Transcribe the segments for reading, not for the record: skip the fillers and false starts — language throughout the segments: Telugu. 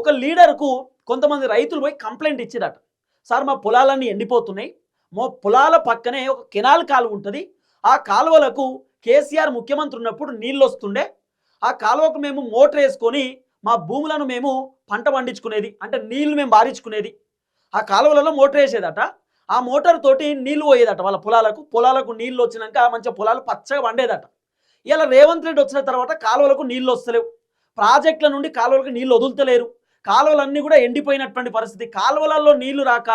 ఒక లీడర్కు కొంతమంది రైతులు పోయి కంప్లైంట్ ఇచ్చిరట. సార్ మా పొలాలన్నీ ఎండిపోతున్నాయి, మా పొలాల పక్కనే ఒక కెనాల్ కాలువ ఉంటుంది, ఆ కాలువలకు కేసీఆర్ ముఖ్యమంత్రి ఉన్నప్పుడు నీళ్ళు వస్తుండే, ఆ కాలువకు మేము మోటార్ వేసుకొని మా భూములను మేము పంట పండించుకునేది, అంటే నీళ్లు మేము బారించుకునేది. ఆ కాలువలలో మోటార్ వేసేదట, ఆ మోటార్ తోటి నీళ్లు పోయేదట వాళ్ళ పొలాలకు నీళ్లు వచ్చినాక మంచిగా పొలాలు పచ్చగా పండేదట. ఇలా రేవంత్ రెడ్డి వచ్చిన తర్వాత కాలువలకు నీళ్లు వస్తలేవు, ప్రాజెక్టుల నుండి కాలువలకు నీళ్లు వదులుతలేరు, కాలువలన్నీ కూడా ఎండిపోయినటువంటి పరిస్థితి. కాలువలలో నీళ్లు రాక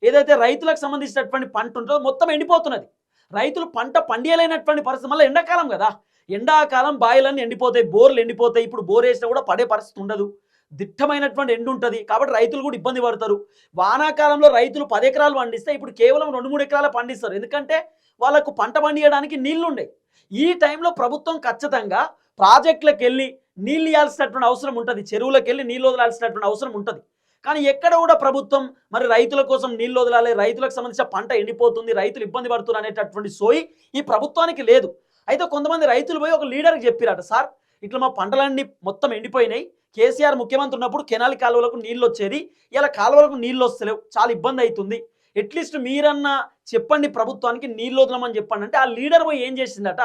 ఏదైతే రైతులకు సంబంధించినటువంటి పంట ఉంటుందో మొత్తం ఎండిపోతున్నది. రైతులు పంట పండియలేనటువంటి పరిస్థితి. మళ్ళీ ఎండాకాలం కదా, ఎండాకాలం బాయిలన్నీ ఎండిపోతాయి, బోర్లు ఎండిపోతాయి. ఇప్పుడు బోర్ వేసినా కూడా పడే పరిస్థితి ఉండదు, దిట్టమైనటువంటి ఎండు ఉంటుంది. కాబట్టి రైతులు కూడా ఇబ్బంది పడతారు. వానాకాలంలో రైతులు 10 ఎకరాలు పండిస్తే ఇప్పుడు కేవలం 2-3 ఎకరాలు పండిస్తారు, ఎందుకంటే వాళ్ళకు పంట పండియడానికి నీళ్లు ఉన్నాయి. ఈ టైంలో ప్రభుత్వం ఖచ్చితంగా ప్రాజెక్టులకు వెళ్ళి నీళ్ళు ఇవ్వాల్సినటువంటి అవసరం ఉంటుంది, చెరువులకు వెళ్ళి నీళ్ళు వదలాల్సినటువంటి అవసరం ఉంటుంది. కానీ ఎక్కడ కూడా ప్రభుత్వం మరి రైతుల కోసం నీళ్ళు వదలాలి, రైతులకు సంబంధించిన పంట ఎండిపోతుంది, రైతులు ఇబ్బంది పడుతున్నారు అనేటటువంటి సోయి ఈ ప్రభుత్వానికి లేదు. అయితే కొంతమంది రైతులు పోయి ఒక లీడర్కి చెప్పిరట, సార్ ఇట్లా మా పంటలన్నీ మొత్తం ఎండిపోయినాయి, కేసీఆర్ ముఖ్యమంత్రి ఉన్నప్పుడు కెనాలి కాలువలకు నీళ్ళు వచ్చేది, ఇలా కాలువలకు నీళ్ళు వస్తలేవు, చాలా ఇబ్బంది అవుతుంది, అట్లీస్ట్ మీరన్నా చెప్పండి ప్రభుత్వానికి నీళ్ళు వదలమని చెప్పండి. అంటే ఆ లీడర్ పోయి ఏం చేసిందట,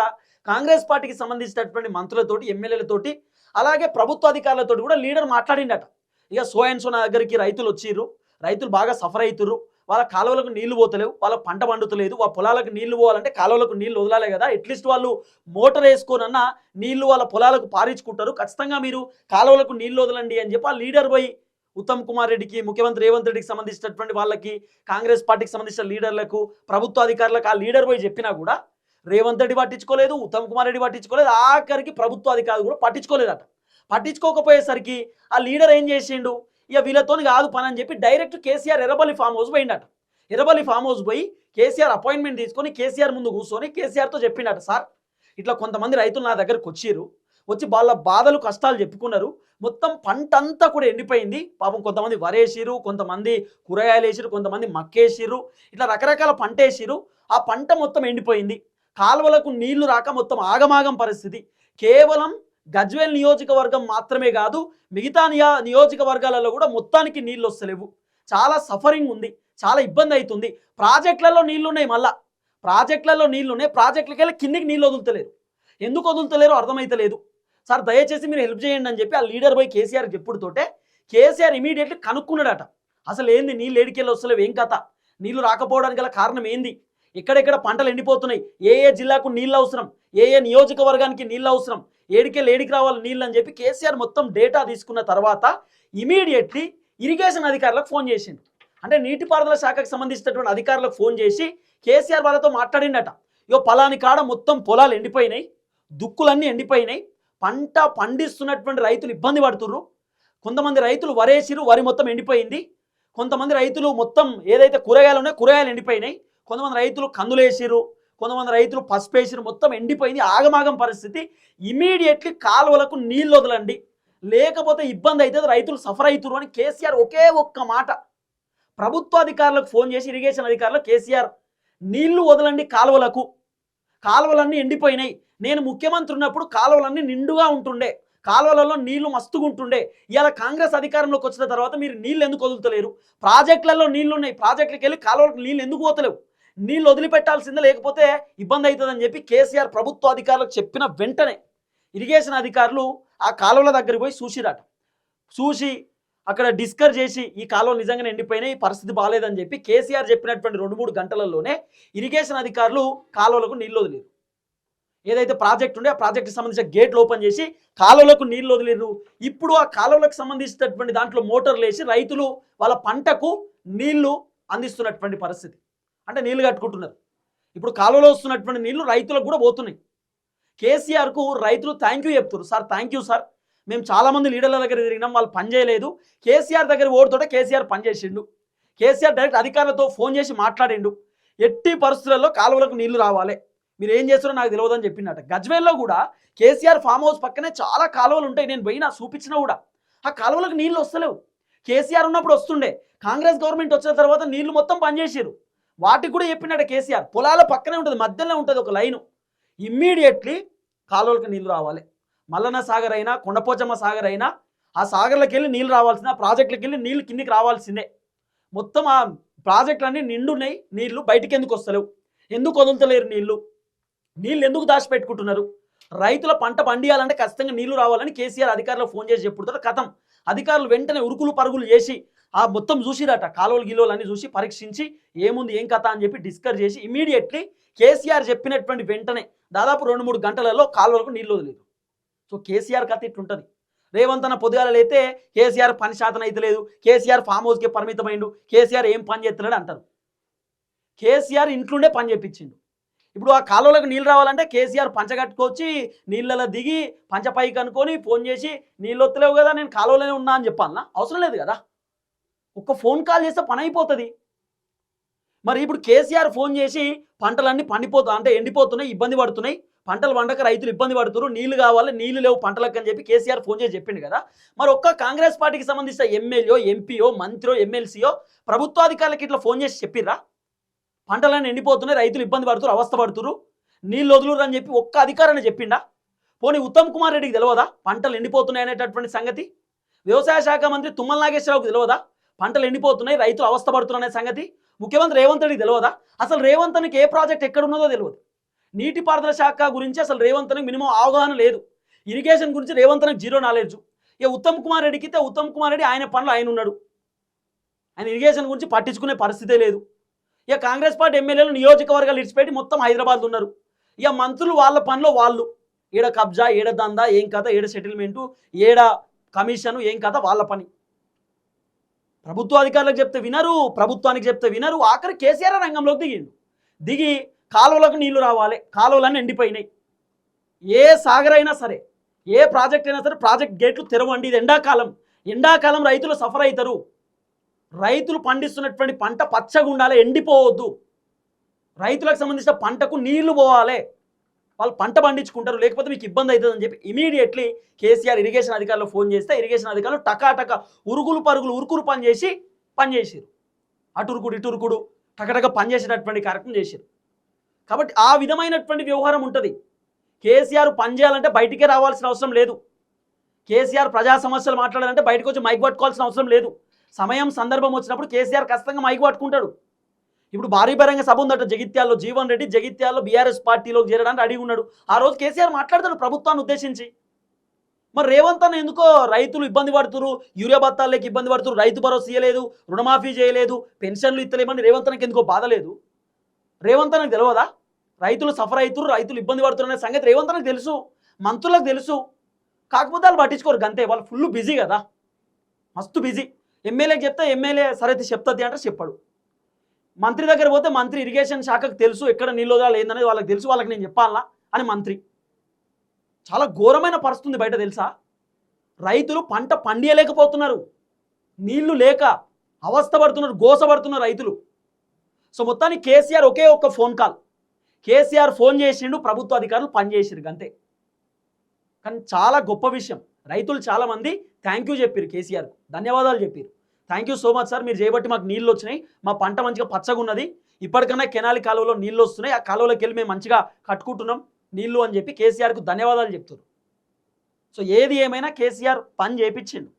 కాంగ్రెస్ పార్టీకి సంబంధించినటువంటి మంత్రులతోటి, ఎమ్మెల్యేలతోటి, అలాగే ప్రభుత్వ అధికారులతో కూడా లీడర్ మాట్లాడిండట. ఇక సో అండ్ సో నా దగ్గరికి రైతులు వచ్చిర్రు, రైతులు బాగా సఫర్ అవుతుర్రు, వాళ్ళ కాలువలకు నీళ్లు పోతలేవు, వాళ్ళ పంట పండుతలేదు, వాళ్ళ పొలాలకు నీళ్లు పోవాలంటే కాలువలకు నీళ్లు వదలాలి కదా, అట్లీస్ట్ వాళ్ళు మోటార్ వేసుకోనన్నా నీళ్లు వాళ్ళ పొలాలకు పారించుకుంటారు, ఖచ్చితంగా మీరు కాలువలకు నీళ్లు వదలండి అని చెప్పి ఆ లీడర్ పోయి ఉత్తమ్ కుమార్ రెడ్డికి, ముఖ్యమంత్రి రేవంత్ రెడ్డికి సంబంధించినటువంటి వాళ్ళకి, కాంగ్రెస్ పార్టీకి సంబంధించిన లీడర్లకు, ప్రభుత్వ అధికారులకు ఆ లీడర్ పోయి చెప్పినా కూడా రేవంత్ రెడ్డి పట్టించుకోలేదు, ఉత్తమ్ కుమార్ రెడ్డి పట్టించుకోలేదు, ఆఖరికి ప్రభుత్వ అధికారులు కూడా పట్టించుకోలేదట. పట్టించుకోకపోయేసరికి ఆ లీడర్ ఏం చేసిండు, ఇక వీళ్ళతో కాదు పని అని చెప్పి direct KCR Erraballi farm house పోయిండట. ఎర్రబల్లి ఫామ్ హౌస్ పోయి కేసీఆర్ అపాయింట్మెంట్ తీసుకొని కేసీఆర్ ముందు కూర్చొని కేసీఆర్తో చెప్పిండట, సార్ ఇట్లా కొంతమంది రైతులు నా దగ్గరకు వచ్చి వాళ్ళ బాధలు కష్టాలు చెప్పుకున్నారు, మొత్తం పంట అంతా కూడా ఎండిపోయింది, పాపం కొంతమంది వరేసిరు, కొంతమంది కూరగాయలు వేసిరు, కొంతమంది మక్కేసిరు, ఇట్లా రకరకాల పంట వేసిరు, ఆ పంట మొత్తం ఎండిపోయింది, కాలువలకు నీళ్లు రాక మొత్తం ఆగమాగం పరిస్థితి. కేవలం గజ్వేల్ నియోజకవర్గం మాత్రమే కాదు, మిగతా నియోజకవర్గాలలో కూడా మొత్తానికి నీళ్ళు వస్తలేవు, చాలా సఫరింగ్ ఉంది, చాలా ఇబ్బంది అవుతుంది. ప్రాజెక్టులలో నీళ్లు ఉన్నాయి, మళ్ళా ప్రాజెక్టులలో నీళ్లు ఉన్నాయి, ప్రాజెక్టులకి వెళ్ళి కిందికి నీళ్ళు వదులుతలేరు, ఎందుకు వదులుతలేరో అర్థమైతలేదు. సార్ దయచేసి మీరు హెల్ప్ చేయండి అని చెప్పి ఆ లీడర్ పోయి కేసీఆర్ చెప్పుడుతోటే కేసీఆర్ ఇమీడియట్లీ కనుక్కున్నాడట, అసలు ఏంది నీళ్ళు ఏడికెళ్ళి వస్తలేవు, ఏం కథ, నీళ్లు రాకపోవడానికి గల కారణం ఏంది, ఎక్కడెక్కడ పంటలు ఎండిపోతున్నాయి, ఏ జిల్లాకు నీళ్ళు అవసరం, ఏ నియోజకవర్గానికి నీళ్ళు అవసరం, ఏడికి రావాలి నీళ్ళు అని చెప్పి కేసీఆర్ మొత్తం డేటా తీసుకున్న తర్వాత ఇమీడియట్లీ ఇరిగేషన్ అధికారులకు ఫోన్ చేసిండు. అంటే నీటిపారుదల శాఖకు సంబంధించినటువంటి అధికారులకు ఫోన్ చేసి కేసీఆర్ వాళ్ళతో మాట్లాడిండట, ఇగో పలాని కాడ మొత్తం పొలాలు ఎండిపోయినాయి, దుక్కులన్నీ ఎండిపోయినాయి, పంట పండిస్తున్నటువంటి రైతులు ఇబ్బంది పడుతుర్రు, కొంతమంది రైతులు వరేసిరు, వరి మొత్తం ఎండిపోయింది, కొంతమంది రైతులు మొత్తం ఏదైతే కూరగాయలు ఉన్నాయో కూరగాయలు ఎండిపోయినాయి, కొంతమంది రైతులు కందులేసిరు, కొంతమంది రైతులు పసుపేసిరు, మొత్తం ఎండిపోయింది, ఆగమాగం పరిస్థితి, ఇమీడియట్లీ కాలువలకు నీళ్ళు వదలండి, లేకపోతే ఇబ్బంది అవుతుంది, రైతులు సఫర్ అవుతురు అని కేసీఆర్ ఒకే ఒక్క మాట ప్రభుత్వ అధికారులకు ఫోన్ చేసి, ఇరిగేషన్ అధికారులకు కేసీఆర్ నీళ్లు వదలండి, కాలువలన్నీ ఎండిపోయినాయి, నేను ముఖ్యమంత్రి ఉన్నప్పుడు కాలువలన్నీ నిండుగా ఉంటుండే, కాలువలలో నీళ్లు మస్తుగా ఉంటుండే, ఇవాళ కాంగ్రెస్ అధికారంలోకి వచ్చిన తర్వాత మీరు నీళ్ళు ఎందుకు వదులుతలేరు, ప్రాజెక్టులలో నీళ్లు ఉన్నాయి, ప్రాజెక్టులకు వెళ్ళి కాలువలకు నీళ్ళు ఎందుకు పోతలేవు, నీళ్ళు వదిలిపెట్టాల్సిందే, లేకపోతే ఇబ్బంది అవుతుందని చెప్పి కేసీఆర్ ప్రభుత్వ అధికారులకు చెప్పిన వెంటనే ఇరిగేషన్ అధికారులు ఆ కాలువల దగ్గరికి పోయి చూసి అక్కడ డిస్కస్ చేసి ఈ కాలువలు నిజంగానే ఎండిపోయినాయి, ఈ పరిస్థితి బాగాలేదని చెప్పి కేసీఆర్ చెప్పినటువంటి 2-3 గంటలలోనే ఇరిగేషన్ అధికారులు కాలువలకు నీళ్ళు వదిలేరు, ఏదైతే ప్రాజెక్ట్ ఉండే ఆ ప్రాజెక్ట్కి సంబంధించిన గేట్లు ఓపెన్ చేసి కాలువలకు నీళ్ళు వదిలేరు. ఇప్పుడు ఆ కాలువలకు సంబంధించినటువంటి దాంట్లో మోటార్లు వేసి రైతులు వాళ్ళ పంటకు నీళ్లు అందిస్తున్నటువంటి పరిస్థితి, అంటే నీళ్లు కట్టుకుంటున్నారు. ఇప్పుడు కాలువలో వస్తున్నటువంటి నీళ్లు రైతులకు కూడా పోతున్నాయి. కేసీఆర్కు రైతులు థ్యాంక్ యూ చెప్తున్నారు, సార్ థ్యాంక్ యూ సార్, మేము చాలామంది లీడర్ల దగ్గర తిరిగినాం, వాళ్ళు పని చేయలేదు, కేసీఆర్ దగ్గర ఓటుతోటే కేసీఆర్ పనిచేసిండు, కేసీఆర్ డైరెక్ట్ అధికారులతో ఫోన్ చేసి మాట్లాడిండు, ఎట్టి పరిస్థితులలో కాలువలకు నీళ్లు రావాలి, మీరు ఏం చేస్తారో నాకు తెలియదని చెప్పిండట. గజ్వేల్లో కూడా కేసీఆర్ ఫామ్ హౌస్ పక్కనే చాలా కాలువలు ఉంటాయి, నేను పోయినా చూపించినా కూడా ఆ కాలువలకు నీళ్లు వస్తలేవు. కేసీఆర్ ఉన్నప్పుడు వస్తుండే, కాంగ్రెస్ గవర్నమెంట్ వచ్చిన తర్వాత నీళ్లు మొత్తం పనిచేసారు, వాటికి కూడా చెప్పినట్టు కేసీఆర్ పొలాల పక్కనే ఉంటుంది, మధ్యలో ఉంటుంది ఒక లైను, ఇమ్మీడియట్లీ కాలువలకు నీళ్లు రావాలి, మల్లన్న సాగర్ అయినా కొండపోచమ్మ సాగర్ అయినా ఆ సాగర్లకు వెళ్ళి నీళ్ళు రావాల్సిందే, ఆ ప్రాజెక్టులకు వెళ్ళి నీళ్ళు కిందికి రావాల్సిందే. మొత్తం ఆ ప్రాజెక్టులన్నీ నిండున్నాయి, నీళ్లు బయటికి ఎందుకు వస్తలేవు, ఎందుకు వదులుతలేరు నీళ్లు, నీళ్ళు ఎందుకు దాచిపెట్టుకుంటున్నారు? రైతుల పంట పండియాలంటే ఖచ్చితంగా నీళ్లు రావాలని కేసీఆర్ అధికారులకు ఫోన్ చేసి చెప్పుడుతారు. కథం అధికారులు వెంటనే ఉరుకులు పరుగులు చేసి ఆ మొత్తం చూసిరట, కాలువలు గిలోలు అన్ని చూసి పరీక్షించి ఏముంది ఏం కథ అని చెప్పి డిస్కస్ చేసి ఇమీడియట్లీ కేసీఆర్ చెప్పినటువంటి వెంటనే దాదాపు 2-3 గంటలలో కాలువలకు నీళ్ళు వదిలేదు. సో కేసీఆర్ కథ ఇట్లుంటుంది. రేవంత్ అన్న పొద్దుగాలైతే కేసీఆర్ పని శాతం అయితే లేదు, కేసీఆర్ ఫామ్ హౌస్కే పరిమితమైండు, కేసీఆర్ ఏం పని చేస్తున్నాడు అంటారు. కేసీఆర్ ఇంట్లోనే పని చేపించిండు. ఇప్పుడు ఆ కాలువలకు నీళ్ళు రావాలంటే కేసీఆర్ పంచగట్టుకొచ్చి నీళ్ళలో దిగి పంచపైకి అనుకొని ఫోన్ చేసి నీళ్ళు వస్తలేవు కదా నేను కాలువలోనే ఉన్నా అని చెప్పాలన్నా? అవసరం లేదు కదా, ఒక్క ఫోన్ కాల్ చేస్తే పని అయిపోతుంది. మరి ఇప్పుడు కేసీఆర్ ఫోన్ చేసి పంటలన్నీ అంటే ఎండిపోతున్నాయి, ఇబ్బంది పడుతున్నాయి, పంటలు పండక రైతులు ఇబ్బంది పడుతున్నారు, నీళ్లు కావాలి, నీళ్లు లేవు పంటలకు అని చెప్పి కేసీఆర్ ఫోన్ చేసి చెప్పిండు కదా. మరి ఒక్క కాంగ్రెస్ పార్టీకి సంబంధించిన ఎమ్మెల్యే, ఎంపీఓ, మంత్రో, ఎమ్మెల్సీయో ప్రభుత్వాధికారులకి ఇట్లా ఫోన్ చేసి చెప్పిర్రా పంటలన్నీ ఎండిపోతున్నాయి, రైతులు ఇబ్బంది పడుతున్నారు, అవస్థ పడుతున్నారు, నీళ్ళు వదులురు అని చెప్పి ఒక్క అధికారాన్ని చెప్పిండా? పోనీ ఉత్తమ్ కుమార్ రెడ్డికి తెలియదా పంటలు ఎండిపోతున్నాయి అనేటటువంటి సంగతి? వ్యవసాయ శాఖ మంత్రి తుమ్మల నాగేశ్వరరావుకి తెలియదా పంటలు ఎండిపోతున్నాయి, రైతులు అవస్థ పడుతున్నారు అనే సంగతి? ముఖ్యమంత్రి రేవంత్ రెడ్డికి తెలియదా? అసలు రేవంత్ అనికి ఏ ప్రాజెక్ట్ ఎక్కడ ఉన్నదో తెలియదు. నీటిపారుదల శాఖ గురించి అసలు రేవంత్ అనికి మినిమం అవగాహన లేదు. ఇరిగేషన్ గురించి రేవంత్ అనికి జీరో నాలెడ్జ్. ఇక ఉత్తమ్ కుమార్ రెడ్డికి అయితే ఉత్తమ్ కుమార్ రెడ్డి ఆయన పనులు ఆయన ఉన్నాడు, ఆయన ఇరిగేషన్ గురించి పట్టించుకునే పరిస్థితే లేదు. ఇక కాంగ్రెస్ పార్టీ ఎమ్మెల్యేలు నియోజకవర్గాలు ఇడిచిపెట్టి మొత్తం హైదరాబాద్ ఉన్నారు. ఇక మంత్రులు వాళ్ళ పనిలో వాళ్ళు, ఏడ కబ్జా, ఏడ దందా, ఏం కథ, ఏడ సెటిల్మెంటు, ఏడ కమిషను, ఏం కథ వాళ్ళ పని. ప్రభుత్వ అధికారులకు చెప్తే వినరు, ప్రభుత్వానికి చెప్తే వినరు. ఆఖరి కేసీఆర్ రంగంలోకి దిగి కాలువలకు నీళ్లు రావాలి, కాలువలన్నీ ఎండిపోయినాయి, ఏ సాగర్ అయినా సరే, ఏ ప్రాజెక్ట్ అయినా సరే ప్రాజెక్ట్ గేట్లు తెరవండి, ఇది ఎండాకాలం రైతులు సఫర్ అవుతారు, రైతులు పండిస్తున్నటువంటి పంట పచ్చగా ఉండాలి, ఎండిపోవద్దు, రైతులకు సంబంధించిన పంటకు నీళ్లు పోవాలి, వాళ్ళు పంట పండించుకుంటారు, లేకపోతే మీకు ఇబ్బంది అవుతుందని చెప్పి ఇమీడియట్లీ కేసీఆర్ ఇరిగేషన్ అధికారులు ఫోన్ చేస్తే ఇరిగేషన్ అధికారులు టకాటక ఉరుకులు పని చేసారు. అటురుకుడు ఇటురుకుడు టకటక పనిచేసేటటువంటి కార్యక్రమం చేశారు. కాబట్టి ఆ విధమైనటువంటి వ్యవహారం ఉంటుంది. కేసీఆర్ పనిచేయాలంటే బయటికే రావాల్సిన అవసరం లేదు. కేసీఆర్ ప్రజా సమస్యలు మాట్లాడాలంటే బయటకు వచ్చి మైక్ పట్టుకోవాల్సిన అవసరం లేదు. సమయం సందర్భం వచ్చినప్పుడు కేసీఆర్ ఖచ్చితంగా మైక్ పట్టుకుంటాడు. ఇప్పుడు భారీ బహిరంగ సభ ఉందట జగిత్యాల్లో, జీవన్ రెడ్డి జగిత్యాల్లో బీఆర్ఎస్ పార్టీలోకి చేరడానికి అడిగి ఉన్నాడు. ఆ రోజు కేసీఆర్ మాట్లాడతాడు ప్రభుత్వాన్ని ఉద్దేశించి. మరి రేవంత్ అన్న ఎందుకో రైతులు ఇబ్బంది పడుతున్నారు, యూరియా బత్తాలకి ఇబ్బంది పడుతున్నారు, రైతు భరోసా ఇయ్యలేదు, రుణమాఫీ చేయలేదు, పెన్షన్లు ఇస్తలేమని రేవంత్ అన్నకి ఎందుకో బాధ లేదు? రేవంత్ అన్నకి తెలియదా రైతులు సఫర్ అవుతున్నారు, రైతులు ఇబ్బంది పడుతున్నారు అనే సంగతి రేవంత్ అన్నకి తెలుసు, మంత్రులకు తెలుసు. కాకపోతే వాళ్ళు పట్టించుకోరు గంతే, వాళ్ళు ఫుల్ బిజీ కదా, మస్తు బిజీ. ఎమ్మెల్యేకి చెప్తే ఎమ్మెల్యే సరైతే చెప్తుంది అంటే చెప్పాడు. మంత్రి దగ్గర పోతే మంత్రి ఇరిగేషన్ శాఖకు తెలుసు ఎక్కడ నీళ్ళు వదలాలి ఏందనేది వాళ్ళకి తెలుసు, వాళ్ళకి నేను చెప్పాలా అని మంత్రి. చాలా ఘోరమైన పరిస్థితి బయట తెలుసా. రైతులు పంట పండియలేకపోతున్నారు, నీళ్లు లేక అవస్థ పడుతున్నారు, గోసపడుతున్నారు రైతులు. సో మొత్తానికి కేసీఆర్ ఒకే ఒక్క ఫోన్ కాల్, కేసీఆర్ ఫోన్ చేసిండు, ప్రభుత్వ అధికారులు పనిచేసిరు అంతే. కానీ చాలా గొప్ప విషయం, రైతులు చాలామంది థ్యాంక్ యూ చెప్పారు, కేసీఆర్ ధన్యవాదాలు చెప్పారు. Thank you so much sir, మీరు చేయబట్టి మాకు నీళ్ళు వచ్చినాయి, మా పంట మంచిగా పచ్చగా ఉన్నది, ఇప్పటికన్నా కెనాలి కాలువలో నీళ్ళు వస్తున్నాయి, ఆ కాలువలోకి వెళ్ళి మేము మంచిగా కట్టుకుంటున్నాం నీళ్ళు అని చెప్పి కేసీఆర్కు ధన్యవాదాలు చెప్తారు. సో ఏది ఏమైనా కేసీఆర్ పని చేయించిండు.